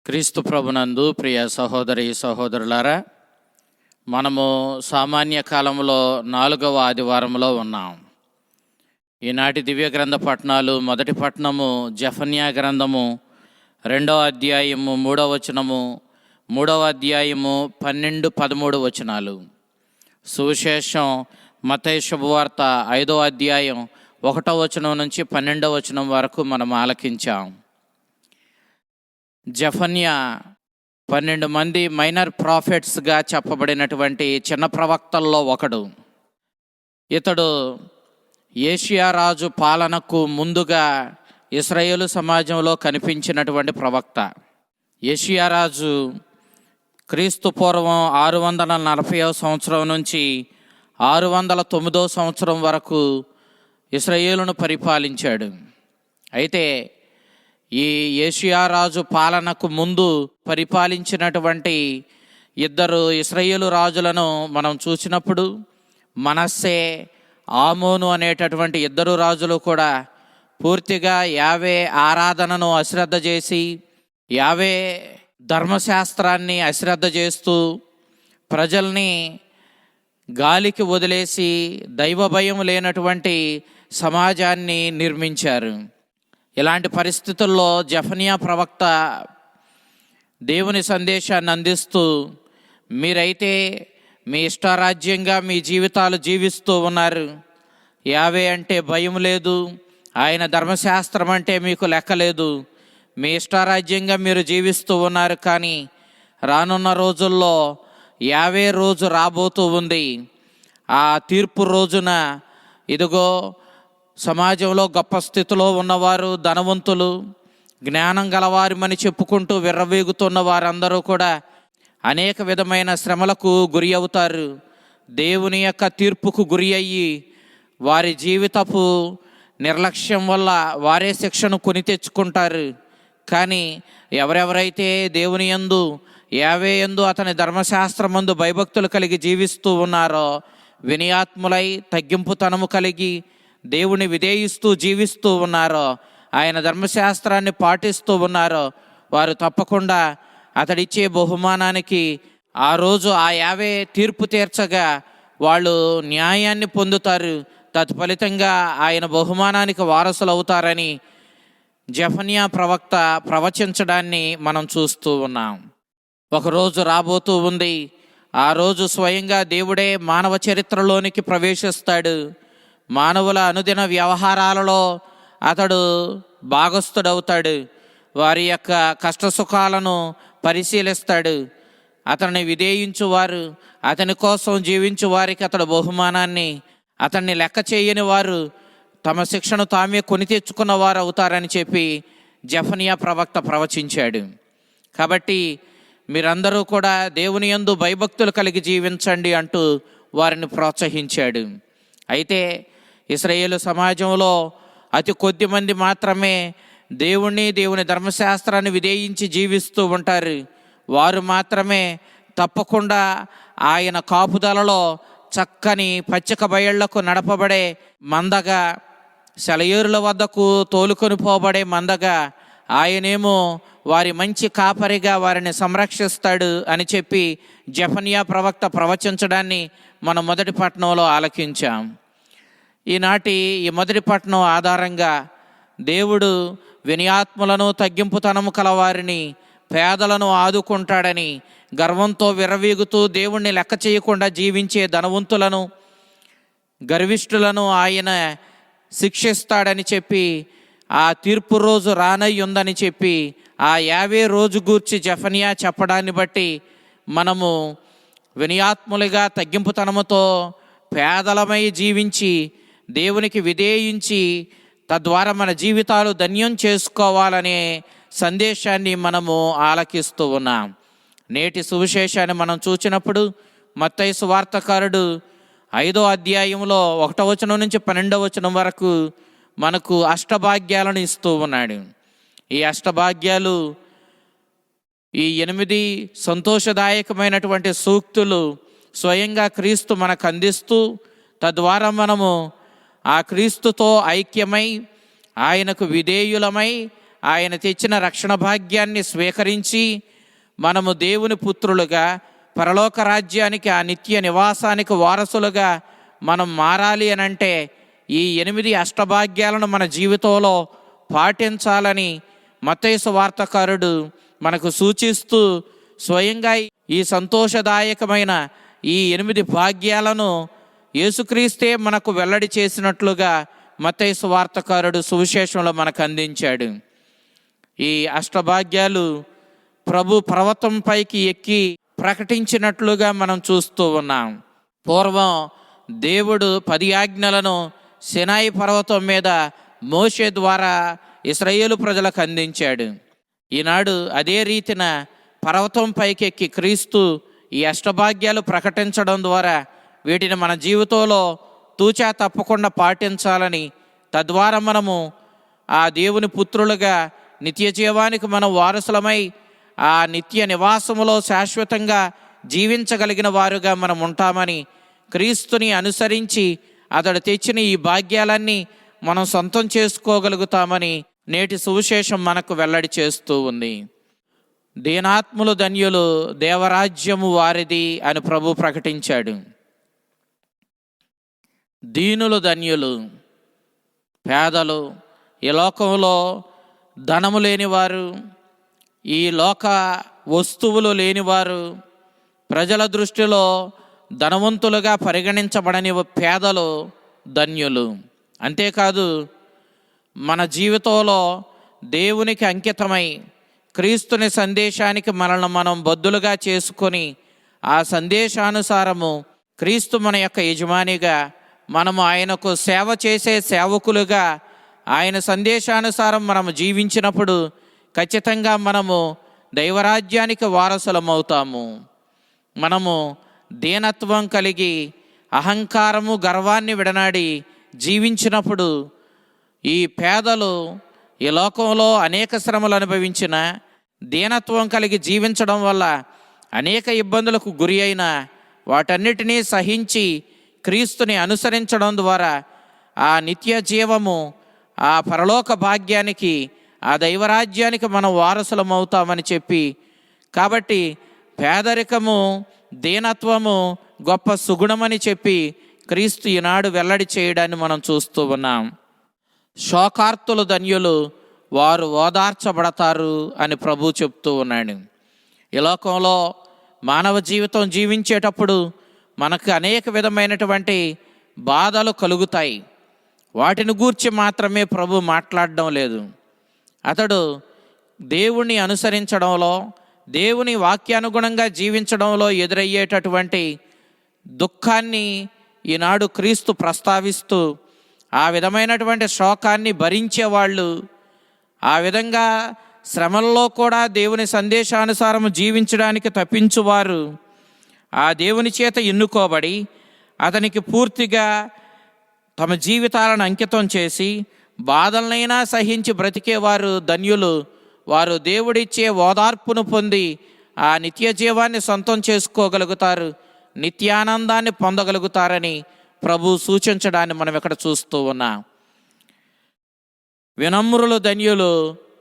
క్రీస్తు ప్రభునందు ప్రియ సహోదరి సహోదరులారా, మనము సామాన్య కాలంలో 4వ ఆదివారంలో ఉన్నాం. ఈనాటి దివ్య గ్రంథ పఠనాలు: మొదటి పట్టణము జెఫన్యా గ్రంథము 2వ అధ్యాయము 3వ వచనము, 3వ అధ్యాయము 12-13 వచనాలు. సువిశేషం మత్తయి శుభవార్త 5వ అధ్యాయం 1వ వచనం నుంచి 12వ వచనం వరకు మనం ఆలకించాం. జెఫన్యా 12 మంది మైనర్ ప్రాఫిట్స్గా చెప్పబడినటువంటి చిన్న ప్రవక్తల్లో ఒకడు. ఇతడు యోషియా రాజు పాలనకు ముందుగా ఇశ్రాయేలు సమాజంలో కనిపించినటువంటి ప్రవక్త. యోషియా రాజు క్రీస్తు పూర్వం 640వ సంవత్సరం నుంచి 609వ సంవత్సరం వరకు ఇశ్రాయేలును పరిపాలించాడు. అయితే ఈ యోషియా రాజు పాలనకు ముందు పరిపాలించినటువంటి 2 ఇశ్రాయేలు రాజులను మనం చూసినప్పుడు, మనస్సే, ఆమోను అనేటటువంటి 2 రాజులు కూడా పూర్తిగా యావే ఆరాధనను అశ్రద్ధ చేసి, యావే ధర్మశాస్త్రాన్ని అశ్రద్ధ చేస్తూ ప్రజల్ని గాలికి వదిలేసి దైవ భయం లేనటువంటి సమాజాన్ని నిర్మించారు. ఇలాంటి పరిస్థితుల్లో జెఫన్యా ప్రవక్త దేవుని సందేశాన్ని అందిస్తూ, మీరైతే మీ ఇష్టారాజ్యంగా మీ జీవితాలు జీవిస్తూ ఉన్నారు. యావే అంటే భయం లేదు, ఆయన ధర్మశాస్త్రం అంటే మీకు లెక్కలేదు, మీ ఇష్టారాజ్యంగా మీరు జీవిస్తూ ఉన్నారు. కానీ రానున్న రోజుల్లో యావే రోజు రాబోతూ ఉంది. ఆ తీర్పు రోజున ఇదిగో సమాజంలో గొప్ప స్థితిలో ఉన్నవారు, ధనవంతులు, జ్ఞానం గలవారమని చెప్పుకుంటూ విర్రవీగుతున్న వారందరూ కూడా అనేక విధమైన శ్రమలకు గురి అవుతారు. దేవుని యొక్క తీర్పుకు గురి అయ్యి వారి జీవితపు నిర్లక్ష్యం వల్ల వారే శిక్షను కొని తెచ్చుకుంటారు. కానీ ఎవరెవరైతే దేవుని యందు, యావే యందు, అతని ధర్మశాస్త్రమందు భయభక్తులు కలిగి జీవిస్తూ ఉన్నారో, వినయాత్ములై తగ్గింపుతనము కలిగి దేవుని విధేయిస్తూ జీవిస్తూ ఉన్నారో, ఆయన ధర్మశాస్త్రాన్ని పాటిస్తూ ఉన్నారో, వారు తప్పకుండా అతడిచ్చే బహుమానానికి ఆ రోజు ఆ యావే తీర్పు తీర్చగా వాళ్ళు న్యాయాన్ని పొందుతారు. తత్ఫలితంగా ఆయన బహుమానానికి వారసులు అవుతారని జెఫన్యా ప్రవక్త ప్రవచించడాన్ని మనం చూస్తూ ఉన్నాం. ఒకరోజు రాబోతూ ఉంది. ఆ రోజు స్వయంగా దేవుడే మానవ చరిత్రలోనికి ప్రవేశిస్తాడు. మానవుల అనుదిన వ్యవహారాలలో అతడు భాగస్థుడవుతాడు. వారి యొక్క కష్టసుఖాలను పరిశీలిస్తాడు. అతన్ని విధేయించువారు, అతని కోసం జీవించు వారికి అతడు బహుమానాన్ని, అతన్ని లెక్క చేయని వారు తమ శిక్షను తామే కొని తెచ్చుకున్న వారు అవుతారని చెప్పి జెఫన్యా ప్రవక్త ప్రవచించాడు. కాబట్టి మీరందరూ కూడా దేవుని యందు భయభక్తులు కలిగి జీవించండి అంటూ వారిని ప్రోత్సహించాడు. అయితే ఇశ్రాయేలు సమాజంలో అతి కొద్ది మంది మాత్రమే దేవుని ధర్మశాస్త్రాన్ని విధేయించి జీవిస్తూ ఉంటారు. వారు మాత్రమే తప్పకుండా ఆయన కాపుదలలో చక్కని పచ్చిక బయళ్లకు నడపబడే మందగా, సెలయేరుల వద్దకు తోలుకొని పోబడే మందగా, ఆయనేమో వారి మంచి కాపరిగా వారిని సంరక్షిస్తాడు అని చెప్పి జెఫన్యా ప్రవక్త ప్రవచించడాన్ని మనం మొదటి పట్టణంలో ఆలకించాం. ఈనాటి ఈ మొదటి పట్టణం ఆధారంగా దేవుడు వినయాత్ములను, తగ్గింపుతనము కలవారిని, పేదలను ఆదుకుంటాడని, గర్వంతో విర్రవీగుతూ దేవుణ్ణి లెక్క చేయకుండా జీవించే ధనవంతులను, గర్విష్ఠులను ఆయన శిక్షిస్తాడని చెప్పి, ఆ తీర్పు రోజు రానయ్యుందని చెప్పి, ఆ యావే రోజు గూర్చి జెఫన్యా చెప్పడాన్ని బట్టి మనము వినయాత్ములుగా, తగ్గింపుతనముతో, పేదలమై జీవించి దేవునికి విధేయించి తద్వారా మన జీవితాలు ధన్యం చేసుకోవాలనే సందేశాన్ని మనము ఆలకిస్తూ ఉన్నాం. నేటి సువిశేషాన్ని మనం చూసినప్పుడు మత్తయి సువార్తకారుడు 5వ అధ్యాయంలో 1వ వచనం నుంచి 12వ వచనం వరకు మనకు అష్టభాగ్యాలను ఇస్తూ ఉన్నాడు. ఈ అష్టభాగ్యాలు, ఈ 8 సంతోషదాయకమైనటువంటి సూక్తులు స్వయంగా క్రీస్తు మనకు అందిస్తూ, తద్వారా మనము ఆ క్రీస్తుతో ఐక్యమై, ఆయనకు విధేయులమై, ఆయన తెచ్చిన రక్షణ భాగ్యాన్ని స్వీకరించి మనము దేవుని పుత్రులుగా పరలోక రాజ్యానికి, ఆ నిత్య నివాసానికి వారసులుగా మనం మారాలి అనంటే ఈ 8 అష్టభాగ్యాలను మన జీవితంలో పాటించాలని మత్తయి సువార్తకారుడు మనకు సూచిస్తూ స్వయంగా ఈ సంతోషదాయకమైన ఈ 8 భాగ్యాలను యేసుక్రీస్తే మనకు వెల్లడి చేసినట్లుగా మత్తయి సువార్తకారుడు సువిశేషంలో మనకు అందించాడు. ఈ అష్టభాగ్యాలు ప్రభు పర్వతం పైకి ఎక్కి ప్రకటించినట్లుగా మనం చూస్తూ ఉన్నాం. పూర్వం దేవుడు 10 ఆజ్ఞలను సినాయి పర్వతం మీద మోషే ద్వారా ఇశ్రాయేలు ప్రజలకు అందించాడు. ఈనాడు అదే రీతిన పర్వతం పైకెక్కి క్రీస్తు ఈ అష్టభాగ్యాలు ప్రకటించడం ద్వారా వీటిని మన జీవితంలో తూచా తప్పకుండా పాటించాలని, తద్వారా మనము ఆ దేవుని పుత్రులుగా నిత్య జీవానికి మనం వారసులమై ఆ నిత్య నివాసములో శాశ్వతంగా జీవించగలిగిన వారుగా మనం ఉంటామని, క్రీస్తుని అనుసరించి అతడు తెచ్చిన ఈ భాగ్యాలన్నీ మనం సొంతం చేసుకోగలుగుతామని నేటి సువిశేషం మనకు వెల్లడి చేస్తూ ఉంది. దీనాత్ములు ధన్యులు, దేవరాజ్యము వారిది అని ప్రభు ప్రకటించాడు. దీనులు ధన్యులు, పేదలు, ఈ లోకంలో ధనము లేనివారు, ఈ లోక వస్తువులు లేనివారు, ప్రజల దృష్టిలో ధనవంతులుగా పరిగణించబడని పేదలు ధన్యులు. అంతేకాదు మన జీవితంలో దేవునికి అంకితమై క్రీస్తుని సందేశానికి మనల్ని మనం బద్దులుగా చేసుకొని ఆ సందేశానుసారము క్రీస్తు మన యొక్క యజమానిగా, మనము ఆయనకు సేవ చేసే సేవకులుగా ఆయన సందేశానుసారం మనము జీవించినప్పుడు ఖచ్చితంగా మనము దైవరాజ్యానికి వారసులమవుతాము. మనము దీనత్వం కలిగి అహంకారము, గర్వాన్ని విడనాడి జీవించినప్పుడు ఈ పేదలు ఈ లోకంలో అనేక శ్రమలు అనుభవించిన, దీనత్వం కలిగి జీవించడం వల్ల అనేక ఇబ్బందులకు గురి అయిన వాటన్నిటినీ సహించి క్రీస్తుని అనుసరించడం ద్వారా ఆ నిత్య జీవము, ఆ పరలోక భాగ్యానికి, ఆ దైవరాజ్యానికి మనం వారసులమవుతామని చెప్పి, కాబట్టి పేదరికము, దీనత్వము గొప్ప సుగుణమని చెప్పి క్రీస్తు ఈనాడు వెల్లడి చేయడాన్ని మనం చూస్తూ ఉన్నాం. శోకార్తులు ధన్యులు, వారు ఓదార్చబడతారు అని ప్రభు చెప్తూ ఉన్నాడు. ఈ లోకంలో మానవ జీవితం జీవించేటప్పుడు మనకు అనేక విధమైనటువంటి బాధలు కలుగుతాయి. వాటిని గూర్చి మాత్రమే ప్రభు మాట్లాడడం లేదు. అతడు దేవుణ్ణి అనుసరించడంలో, దేవుని వాక్యానుగుణంగా జీవించడంలో ఎదురయ్యేటటువంటి దుఃఖాన్ని ఈనాడు క్రీస్తు ప్రస్తావిస్తూ, ఆ విధమైనటువంటి శోకాన్ని భరించేవాళ్ళు, ఆ విధంగా శ్రమల్లో కూడా దేవుని సందేశానుసారం జీవించడానికి తప్పించువారు, ఆ దేవుని చేత ఎన్నుకోబడి అతనికి పూర్తిగా తమ జీవితాలను అంకితం చేసి బాధలనైనా సహించి బ్రతికేవారు ధన్యులు. వారు దేవుడిచ్చే ఓదార్పును పొంది ఆ నిత్య జీవాన్ని సొంతం చేసుకోగలుగుతారు, నిత్యానందాన్ని పొందగలుగుతారని ప్రభు సూచించడాన్ని మనం ఇక్కడ చూస్తూ ఉన్నాం. వినమ్రులు ధన్యులు,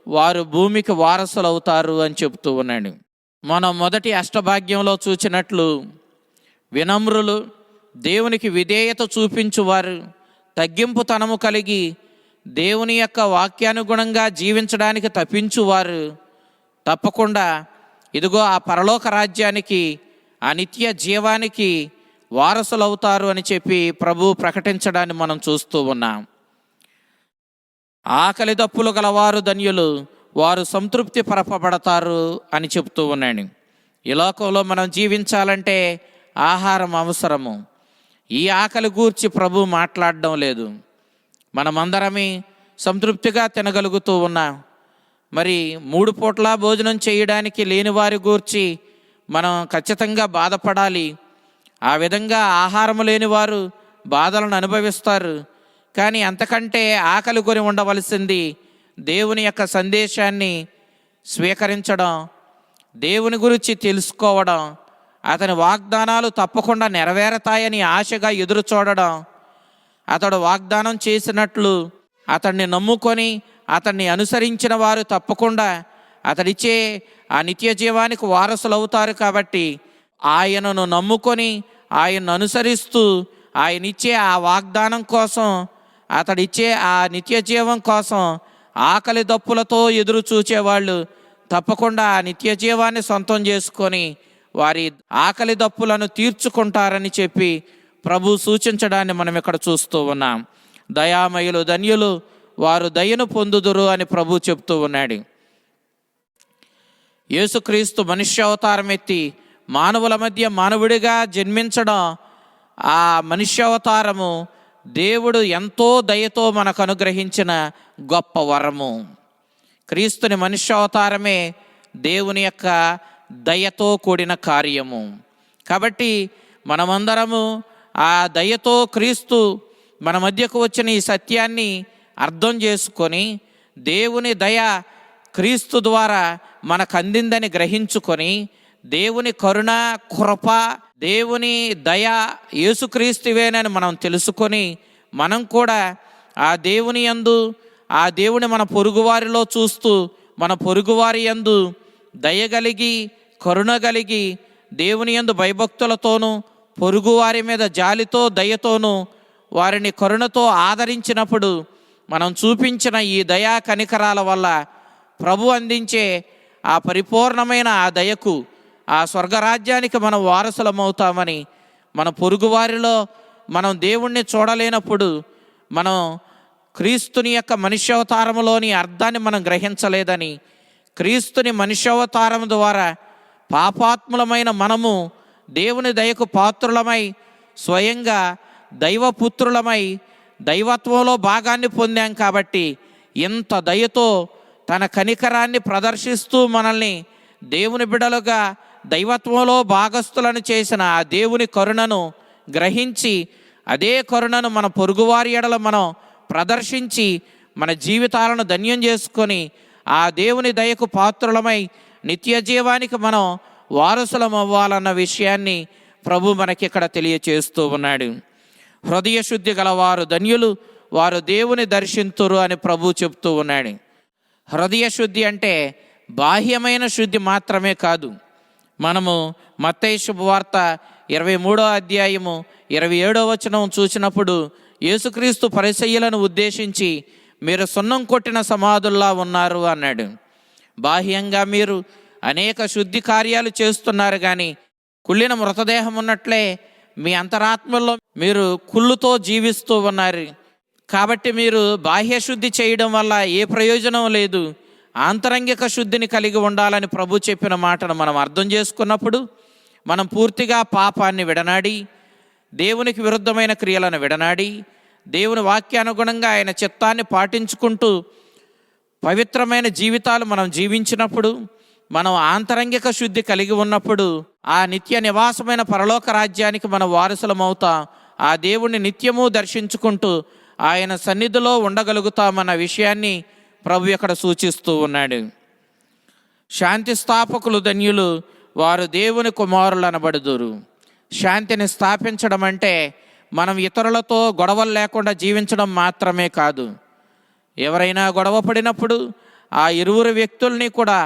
వారు భూమికి వారసులు అవుతారు అని చెప్తూ ఉన్నాడు. మనం మొదటి అష్టభాగ్యంలో చూచినట్లు వినమ్రులు, దేవునికి విధేయత చూపించువారు, తగ్గింపుతనము కలిగి దేవుని యొక్క వాక్యానుగుణంగా జీవించడానికి తప్పించువారు తప్పకుండా ఇదిగో ఆ పరలోక రాజ్యానికి, ఆ నిత్య జీవానికి వారసులవుతారు అని చెప్పి ప్రభు ప్రకటించడాన్ని మనం చూస్తూ ఉన్నాం. ఆకలి దప్పులు గలవారు ధన్యులు, వారు సంతృప్తి పరపబడతారు అని చెప్తూ ఉన్నాడు. ఈ లోకంలో మనం జీవించాలంటే ఆహారం అవసరము. ఈ ఆకలి గూర్చి ప్రభు మాట్లాడడం లేదు. మనమందరమే సంతృప్తిగా తినగలుగుతూ ఉన్నాం. మరి 3 పూట్ల భోజనం చేయడానికి లేని వారి గూర్చి మనం ఖచ్చితంగా బాధపడాలి. ఆ విధంగా ఆహారం లేని వారు బాధలను అనుభవిస్తారు. కానీ అంతకంటే ఆకలి కొని ఉండవలసింది దేవుని యొక్క సందేశాన్ని స్వీకరించడం, దేవుని గురించి తెలుసుకోవడం, అతని వాగ్దానాలు తప్పకుండా నెరవేరతాయని ఆశగా ఎదురు చూడడం, అతడు వాగ్దానం చేసినట్లు అతన్ని నమ్ముకొని అతన్ని అనుసరించిన వారు తప్పకుండా అతడిచ్చే ఆ నిత్య జీవానికి వారసులు అవుతారు. కాబట్టి ఆయనను నమ్ముకొని ఆయన్ను అనుసరిస్తూ ఆయనిచ్చే ఆ వాగ్దానం కోసం, అతడిచ్చే ఆ నిత్య జీవం కోసం ఆకలి దప్పులతో ఎదురు చూచేవాళ్ళు తప్పకుండా ఆ నిత్య జీవాన్ని సొంతం చేసుకొని వారి ఆకలి దప్పులను తీర్చుకుంటారని చెప్పి ప్రభు సూచించడాన్ని మనం ఇక్కడ చూస్తూ ఉన్నాం. దయామయులు ధన్యులు, వారు దయను పొందుదురు అని ప్రభు చెప్తూ ఉన్నాడు. యేసుక్రీస్తు మనుష్యావతారం ఎత్తి మానవుల మధ్య మానవుడిగా జన్మించడం, ఆ మనుష్యావతారము దేవుడు ఎంతో దయతో మనకు అనుగ్రహించిన గొప్ప వరము. క్రీస్తుని మనుష్యావతారమే దేవుని యొక్క దయతో కూడిన కార్యము. కాబట్టి మనమందరము ఆ దయతో క్రీస్తు మన మధ్యకు వచ్చిన ఈ సత్యాన్ని అర్థం చేసుకొని దేవుని దయ క్రీస్తు ద్వారా మనకు అందిందని గ్రహించుకొని దేవుని కరుణ, కృప, దేవుని దయ యేసుక్రీస్తువేనని మనం తెలుసుకొని మనం కూడా ఆ దేవుని యందు, ఆ దేవుని మన పొరుగువారిలో చూస్తూ మన పొరుగువారి యందు దయగలిగి, కరుణ కలిగి, దేవుని యందు భయభక్తులతోనూ పొరుగువారి మీద జాలితో దయతోనూ వారిని కరుణతో ఆదరించినప్పుడు మనం చూపించిన ఈ దయా కనికరాల వల్ల ప్రభు అందించే ఆ పరిపూర్ణమైన ఆ దయకు, ఆ స్వర్గరాజ్యానికి మనం వారసులమవుతామని, మన పొరుగువారిలో మనం దేవుణ్ణి చూడలేనప్పుడు మనం క్రీస్తుని యొక్క మనుష్యావతారములోని అర్థాన్ని మనం గ్రహించలేదని, క్రీస్తుని మనుష్యావతారం ద్వారా పాపాత్ములమైన మనము దేవుని దయకు పాత్రులమై స్వయంగా దైవపుత్రులమై దైవత్వంలో భాగాన్ని పొందాం. కాబట్టి ఇంత దయతో తన కనికరాన్ని ప్రదర్శిస్తూ మనల్ని దేవుని బిడ్డలుగా దైవత్వంలో భాగస్థులను చేసిన ఆ దేవుని కరుణను గ్రహించి అదే కరుణను మన పొరుగువారి ఎడల మనం ప్రదర్శించి మన జీవితాలను ధన్యం చేసుకొని ఆ దేవుని దయకు పాత్రులమై నిత్య జీవానికి మనం వారసులం అవ్వాలన్న విషయాన్ని ప్రభు మనకి ఇక్కడ తెలియచేస్తూ ఉన్నాడు. హృదయ శుద్ధి గలవారు ధన్యులు, వారు దేవుని దర్శింతురు అని ప్రభు చెప్తూ ఉన్నాడు. హృదయ శుద్ధి అంటే బాహ్యమైన శుద్ధి మాత్రమే కాదు. మనము మత్తయి శుభవార్త 23వ అధ్యాయము 27వ వచనం చూసినప్పుడు యేసుక్రీస్తు పరిసయ్యులను ఉద్దేశించి మీరు సున్నం కొట్టిన సమాధుల్లా ఉన్నారు అన్నాడు. బాహ్యంగా మీరు అనేక శుద్ధి కార్యాలు చేస్తున్నారు, కానీ కుళ్ళిన మృతదేహం ఉన్నట్లే మీ అంతరాత్మలో మీరు కుళ్ళుతో జీవిస్తూ ఉన్నారు. కాబట్టి మీరు బాహ్య శుద్ధి చేయడం వల్ల ఏ ప్రయోజనం లేదు. ఆంతరంగిక శుద్ధిని కలిగి ఉండాలని ప్రభు చెప్పిన మాటను మనం అర్థం చేసుకున్నప్పుడు మనం పూర్తిగా పాపాన్ని విడనాడి, దేవునికి విరుద్ధమైన క్రియలను విడనాడి, దేవుని వాక్యానుగుణంగా ఆయన చిత్తాన్ని పాటించుకుంటూ పవిత్రమైన జీవితాలు మనం జీవించినప్పుడు, మనం ఆంతరంగిక శుద్ధి కలిగి ఉన్నప్పుడు ఆ నిత్య నివాసమైన పరలోక రాజ్యానికి మనం వారసులమవుతాం. ఆ దేవుణ్ణి నిత్యము దర్శించుకుంటూ ఆయన సన్నిధిలో ఉండగలుగుతామన్న విషయాన్ని ప్రభు ఇక్కడ సూచిస్తూ ఉన్నాడు. శాంతి స్థాపకులు ధన్యులు, వారు దేవుని కుమారులు అనబడుదురు. శాంతిని స్థాపించడం అంటే మనం ఇతరులతో గొడవలు లేకుండా జీవించడం మాత్రమే కాదు. ఎవరైనా గొడవ పడినప్పుడు ఆ ఇరువురు వ్యక్తుల్ని కూడా,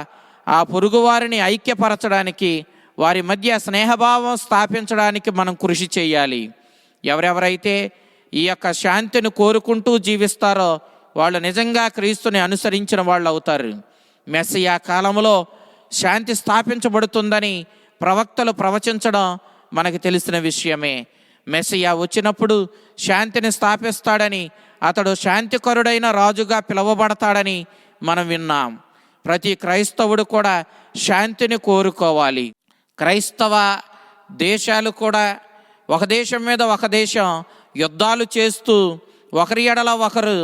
ఆ పొరుగువారిని ఐక్యపరచడానికి, వారి మధ్య స్నేహభావం స్థాపించడానికి మనం కృషి చేయాలి. ఎవరెవరైతే ఈ యొక్క శాంతిని కోరుకుంటూ జీవిస్తారో వాళ్ళు నిజంగా క్రీస్తుని అనుసరించిన వాళ్ళు అవుతారు. మెస్సియా కాలంలో శాంతి స్థాపించబడుతుందని ప్రవక్తలు ప్రవచించడం మనకు తెలిసిన విషయమే. మెస్సియా వచ్చినప్పుడు శాంతిని స్థాపిస్తాడని, అతడు శాంతికరుడైన రాజుగా పిలువబడతాడని మనం విన్నాం. ప్రతి క్రైస్తవుడు కూడా శాంతిని కోరుకోవాలి. క్రైస్తవ దేశాలు కూడా ఒక దేశం మీద ఒక దేశం యుద్ధాలు చేస్తూ ఒకరి ఎడల ఒకరు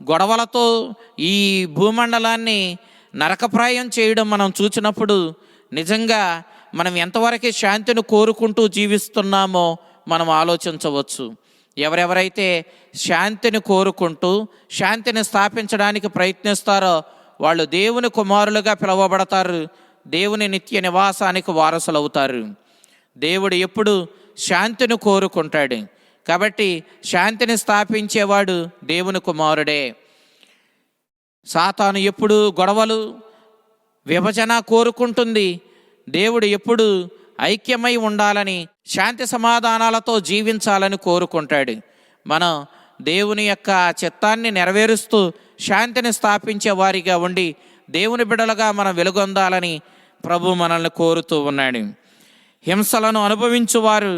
గొడవలతో ఈ భూమండలాన్ని నరకప్రాయం చేయడం మనం చూసినప్పుడు నిజంగా మనం ఎంతవరకు శాంతిని కోరుకుంటూ జీవిస్తున్నామో మనం ఆలోచించవచ్చు. ఎవరెవరైతే శాంతిని కోరుకుంటూ శాంతిని స్థాపించడానికి ప్రయత్నిస్తారో వాళ్ళు దేవుని కుమారులుగా పిలువబడతారు, దేవుని నిత్య నివాసానికి వారసులు అవుతారు. దేవుడు ఎప్పుడు శాంతిని కోరుకుంటాడు. కాబట్టి శాంతిని స్థాపించేవాడు దేవుని కుమారుడే. సాతాను ఎప్పుడు గొడవలు, విభజన కోరుకుంటుంది. దేవుడు ఎప్పుడు ఐక్యమై ఉండాలని, శాంతి సమాధానాలతో జీవించాలని కోరుకుంటాడు. మనం దేవుని యొక్క చిత్తాన్ని నెరవేరుస్తూ శాంతిని స్థాపించే వారిగా ఉండి దేవుని బిడ్డలుగా మనం వెలుగొందాలని ప్రభు మనల్ని కోరుతూ ఉన్నాడు. హింసలను అనుభవించువారు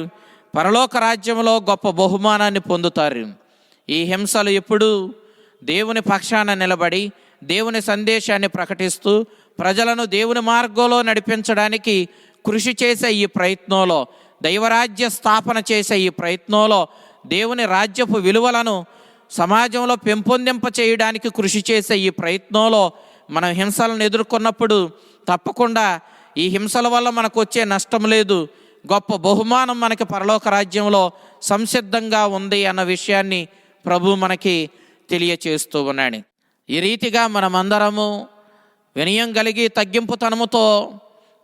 పరలోక రాజ్యంలో గొప్ప బహుమానాన్ని పొందుతారు. ఈ హింసలు ఎప్పుడూ దేవుని పక్షాన నిలబడి దేవుని సందేశాన్ని ప్రకటిస్తూ ప్రజలను దేవుని మార్గంలో నడిపించడానికి కృషి చేసే ఈ ప్రయత్నంలో, దైవరాజ్య స్థాపన చేసే ఈ ప్రయత్నంలో, దేవుని రాజ్యపు విలువలను సమాజంలో పెంపొందింప చేయడానికి కృషి చేసే ఈ ప్రయత్నంలో మనం హింసలను ఎదుర్కొన్నప్పుడు తప్పకుండా ఈ హింసల వల్ల మనకు వచ్చే నష్టం లేదు, గొప్ప బహుమానం మనకి పరలోక రాజ్యంలో సంసిద్ధంగా ఉంది అన్న విషయాన్ని ప్రభు మనకి తెలియచేస్తూ ఉన్నాడు. ఈ రీతిగా మనమందరము వినయం కలిగి తగ్గింపుతనముతో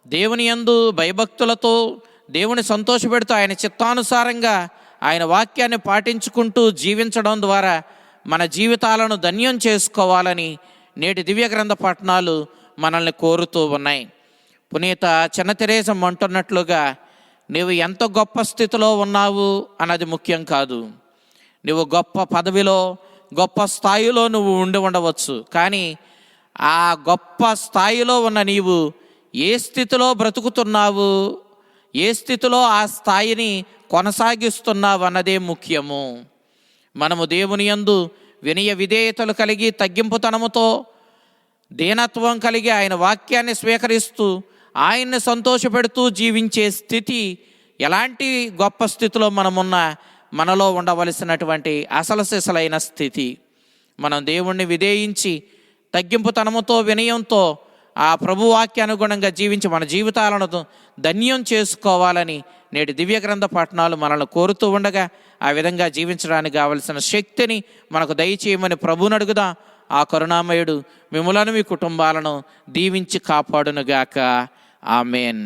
దేవుని యందు భయభక్తులతో దేవుని సంతోషపెడుతూ ఆయన చిత్తానుసారంగా ఆయన వాక్యాన్ని పాటించుకుంటూ జీవించడం ద్వారా మన జీవితాలను ధన్యం చేసుకోవాలని నేటి దివ్య గ్రంథ పఠనాలు మనల్ని కోరుతూ ఉన్నాయి. పునీత చిన్న తెరేసమ్మ అంటున్నట్లుగా, నీవు ఎంత గొప్ప స్థితిలో ఉన్నావు అన్నది ముఖ్యం కాదు. నువ్వు గొప్ప పదవిలో, గొప్ప స్థాయిలో నువ్వు ఉండి ఉండవచ్చు, కానీ ఆ గొప్ప స్థాయిలో ఉన్న నీవు ఏ స్థితిలో బ్రతుకుతున్నావు, ఏ స్థితిలో ఆ స్థాయిని కొనసాగిస్తున్నావు అన్నదే ముఖ్యము. మనము దేవుని యందు వినయ విధేయతలు కలిగి తగ్గింపుతనముతో దీనత్వం కలిగి ఆయన వాక్యాన్ని స్వీకరిస్తూ ఆయన్ని సంతోషపెడుతూ జీవించే స్థితి ఎలాంటి గొప్ప స్థితిలో మనమున్నా మనలో ఉండవలసినటువంటి అసలు సిసలైన స్థితి. మనం దేవుణ్ణి విధేయించి తగ్గింపుతనముతో వినయంతో ఆ ప్రభు వాక్యానుగుణంగా జీవించి మన జీవితాలను ధన్యం చేసుకోవాలని నేటి దివ్య గ్రంథ పఠనాలు మనల్ని కోరుతూ ఉండగా ఆ విధంగా జీవించడానికి కావలసిన శక్తిని మనకు దయచేయమని ప్రభువుని అడుగుదాం. ఆ కరుణామయుడు మిమ్ములను మీ కుటుంబాలను దీవించి కాపాడునుగాక. ఆమెన్.